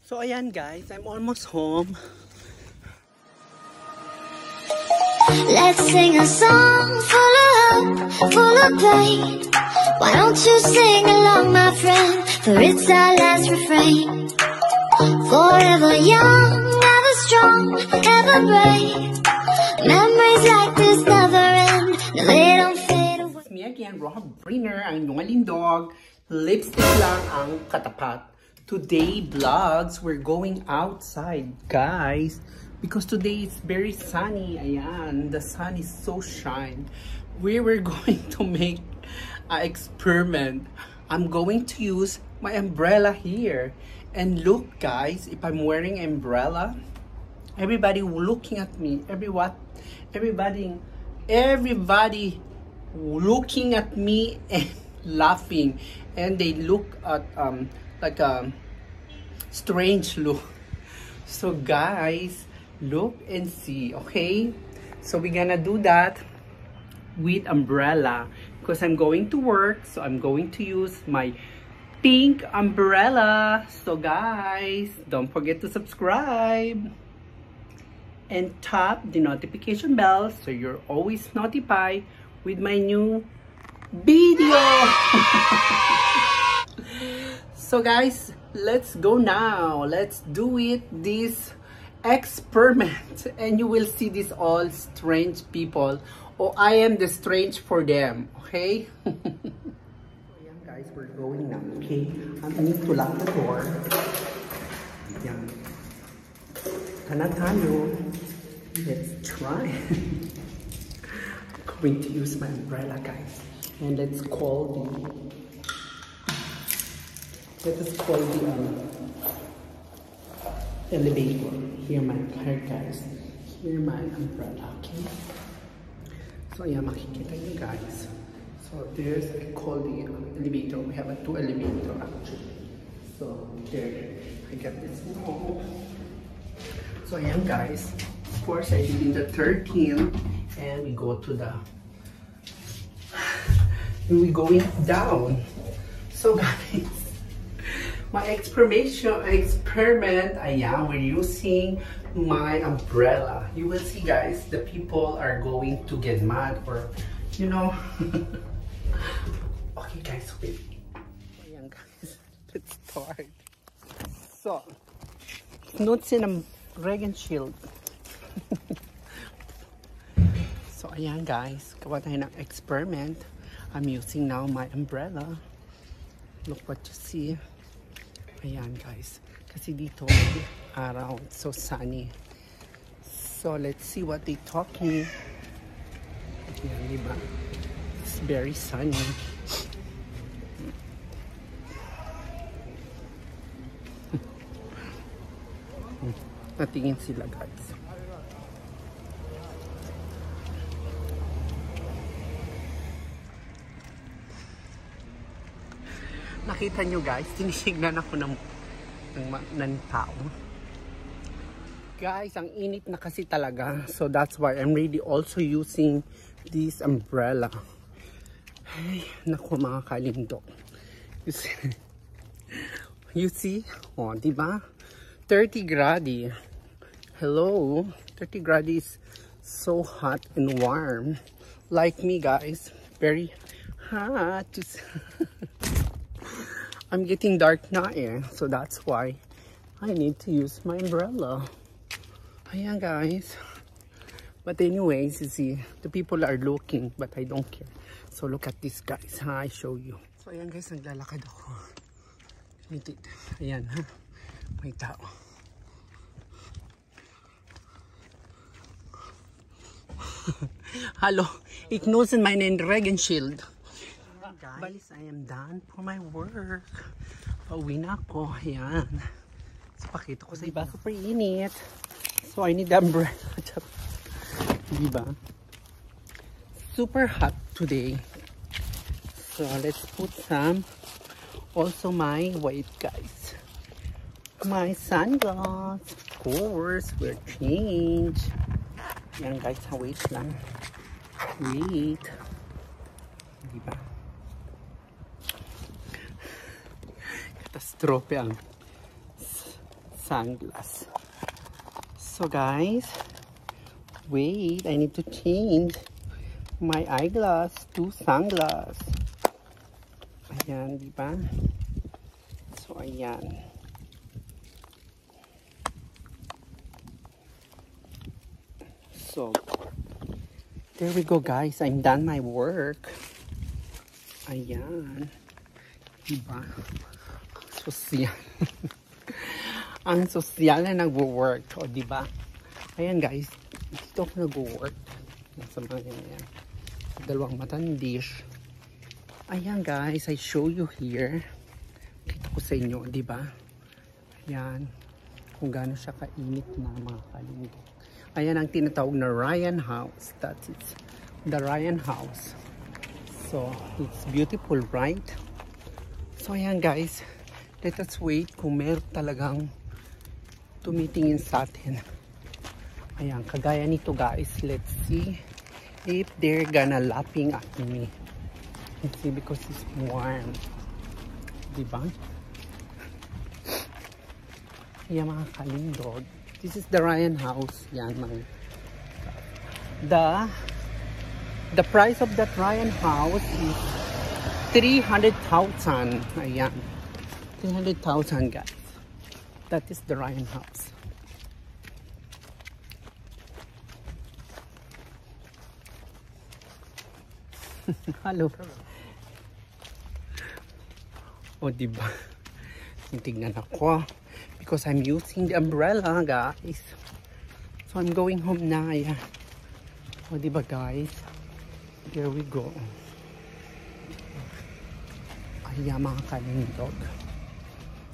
So ayan guys, I'm almost home. Let's sing a song full of hope, full of pain. Why don't you sing along, my friend? For it's our last refrain. Forever young, ever strong, ever brave. Memories like this never end. No, they don't fade away. It's me again, Rob Briner, ang inyong alindog. Lipstick lang ang katapat. Today vlogs, we're going outside, guys. Because today it's very sunny. Ayan, the sun is so shine. We were going to make an experiment. I'm going to use my umbrella here. And look, guys, if I'm wearing an umbrella, everybody looking at me. Everybody looking at me and laughing. And they look at like a strange look. So guys, look and see, okay? So we're gonna do that with umbrella because I'm going to work, so I'm going to use my pink umbrella. So guys, don't forget to subscribe and tap the notification bell so you're always notified with my new video. So guys, let's go now. Let's do it, this experiment, and you will see this all strange people, or I am the strange for them, okay? So yan guys, we're going now, okay? I need to lock the door. Yan. Kana tayo. Let's try. I'm going to use my umbrella, guys, and let's call the elevator. Here guys. Here my umbrella, okay? So ayan, makikita nyo guys. So there's, I call the elevator. We have a 2 elevator actually. So there, I got this now. So ayan guys. Of course, I did in the 13th, and we go to the, we going down. So guys, my experiment, ayan, we're using my umbrella. You will see guys, the people are going to get mad, or you know. Okay guys, wait. Ayan guys, let's start. So, nutsin ang Regan shield. So ayan guys, gawa tayo ng experiment. I'm using now my umbrella. Look what you see. Ayan guys, kasi dito araw, it's so sunny. So let's see what they talking. Ayan, diba? It's very sunny. Natingin sila guys. Nakita nyo guys, tinisignan ako ng tao. Guys, ang init na kasi talaga. So that's why I'm really also using this umbrella. Ay, naku mga kalindok. You see? Oh, diba? 30 gradi. Hello? 30 gradi is so hot and warm. Like me guys. Very hot. I'm getting dark na eh, so that's why I need to use my umbrella. Ayan guys. But anyways, you see, the people are looking, but I don't care. So look at this guys, ha? I show you. So ayan guys, naglalakad ako. Ayan ha, may tao. Hello, ignosen meinen Regenshield. Guys, I am done for my work. Pauwi na ako. Ayan. So, pakita ko sa iba. Super init. So, I need the umbrella. Diba? Super hot today. So, let's put some. Also, my white guys. My sunglasses. Of course, we're changed. Ayan guys, wait lang. Wait. Diba? Catastrophe ang sunglass. So guys, wait, I need to change my eyeglass to sunglass. Ayan, di ba? So ayan. So there we go guys, I'm done my work. Ayan. Diba? Sosyal. Ang sosyal na nagwo-work. O diba? Ayan guys, dito ako nagwo-work. Nasa mga ganyan. Dalawang matandish. Ayan guys, I show you here. Kita ko sa inyo, diba? Ayan. Kung gaano siya kainit na mga kalinggo. Ayan ang tinatawag na Ryan House. That is the Ryan House. So, it's beautiful, right? So, ayan guys. Let us wait kung meron talagang tumitingin sa atin. Ayan, kagaya nito guys. Let's see if they're gonna laughing at me. Let's see because it's warm. Diba? Ayan mga kalindog. This is the Ryan House. Yan mga. The price of that Ryan House is 300,000. Ayan. 300,000 guys. That is the Ryan House. Hello. O diba? Tingnan ako. Because I'm using the umbrella, guys. So I'm going home na. Ayan. O diba guys? There we go. Ayan mga kalindog.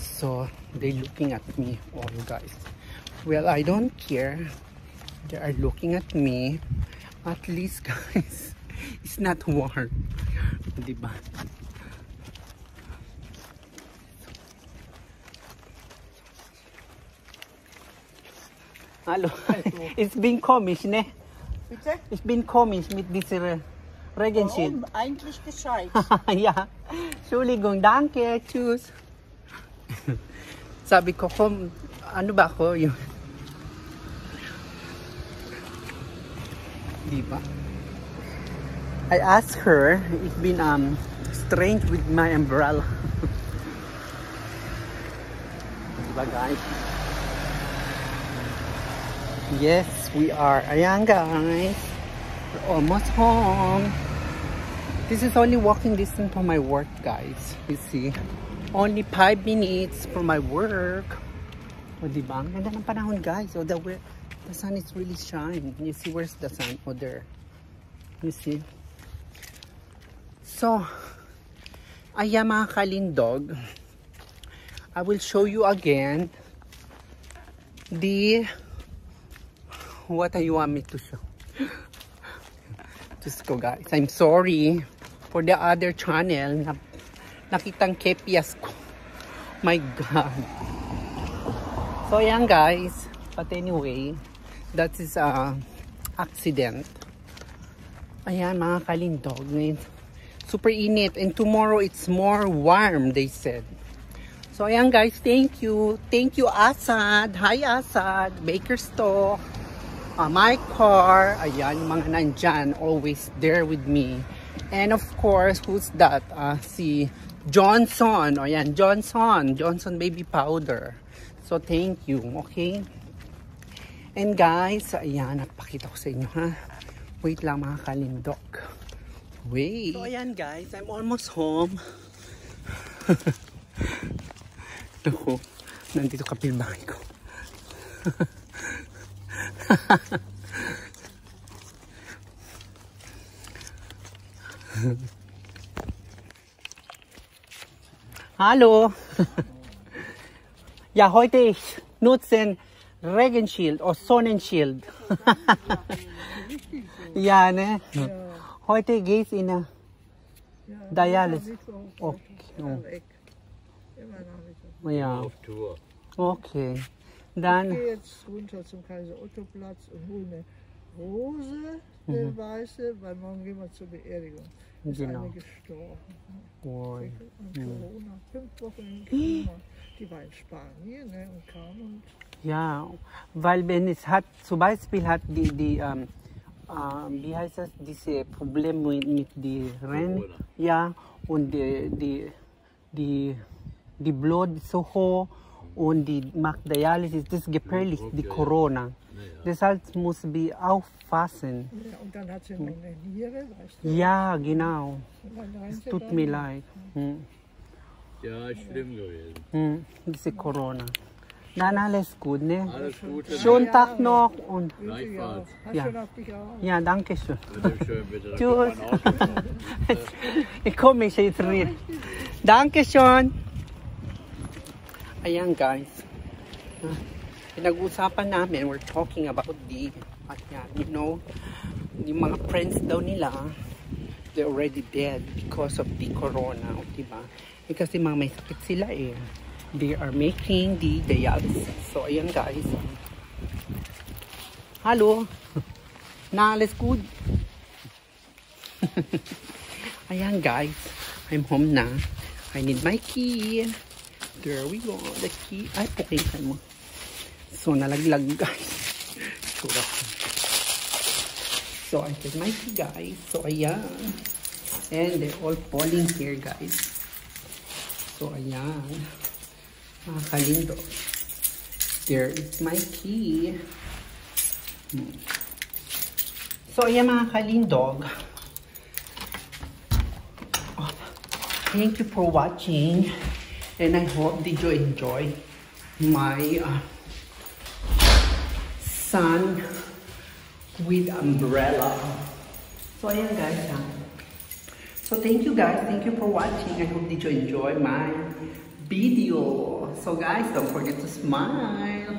So they looking at me all guys. Well, I don't care. They are looking at me. At least guys, it's not warm. Diba? Hallo, ich bin komisch, ne? Bitte? Ich bin komisch mit dieser Regenschild. Warum? Eigentlich gescheit. Ja, Entschuldigung, danke, tschüss. Sabi ko, ano ba ako? Yung... Diba? I asked her, it's been strange with my umbrella. Diba guys? Yes, we are. Ayan guys. We're almost home. This is only walking distance from my work guys. You see? Only 5 minutes from my work. O diba? Ang ganda ng panahon guys. O the sun is really shining. You see where's the sun? O there. You see? So, ayan mga kalindog. I will show you again the what do you want me to show? Just go guys. I'm sorry for the other channel na nakitang kepias ko. My God. So yan guys. But anyway, that is accident. Ayan mga kalindog. Super init. And tomorrow it's more warm, they said. So ayan guys. Thank you. Thank you Asad. Hi Asad. Bakerstock. My car, ayan, yung mga nandyan, always there with me. And of course, who's that? Si Johnson. O yan, Johnson baby powder. So, thank you, okay? And guys, ayan, napakita ko sa inyo, ha? Wait lang mga kalindok. Wait. So, ayan guys, I'm almost home. Naku, nandito kapilbahay ko. Hallo. Ja, heute ich nutzen Regenschild oder Sonnenschild. Ja, ne? Ja. Heute geht's in Dialysis. Okay. Ja. Auf Tour. Okay. Dann. Ich gehe jetzt runter zum Kaiser-Otto-Platz und hole eine Rose, eine weiße, weil morgen gehen wir zur Beerdigung. ist Genau. eine gestorben. Ui. An Corona. 5 Wochen in Corona. Die war in Spanien, ne, und kam und Ja, weil wenn es hat, zum Beispiel hat wie heißt das, diese Probleme mit den Rennen, ja, und die Blut ist so hoch und die macht Dialysis, das ist gefährlich, die Corona. Deshalb muss wir aufpassen. ja, und dann hat sie noch eine Niere, weißt du. Ja, genau. Und dann Es weint sie tut dann. mir leid. Ja, ist schlimm gewesen. Diese Corona. Nein, alles gut, ne? Alles Gute. Schönen Tag noch und Wünsche ich auch. Hast Ja. schon auf dich auch. ja, danke schön. Bitteschön, bitte. Tschüss. Ich komme jetzt rein. Dankeschön. Ayan guys. Pinag-usapan namin, we're talking about you know, yung mga friends daw nila, they're already dead because of the corona, diba? Eh, kasi mga may sakit sila eh. They are making the dialysis. So, ayan guys. Hallo. Na, alles gut? Ayan guys. I'm home na. I need my key. There we go. The key. Ay, pukisan mo. So, nalaglag guys. Sura ko. So, I take my key guys. So, ayan. And they're all falling here guys. So, ayan. Mga kalindo. There is my key. So, ayan mga kalindog. Oh, thank you for watching. And I hope that you enjoy my sun with umbrella. So, ayan guys. So, thank you guys. Thank you for watching. I hope that you enjoy my video. So guys, don't forget to smile.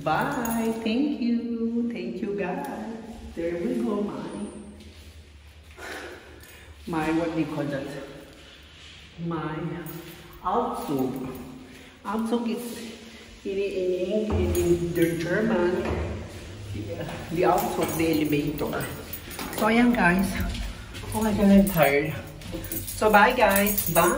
Bye. Thank you. Thank you guys. There we go. My what do you call that? My Aufzug. Aufzug is in the German. The Aufzug, the elevator. So ayan guys. Oh my god, I'm tired. So bye guys. Bye.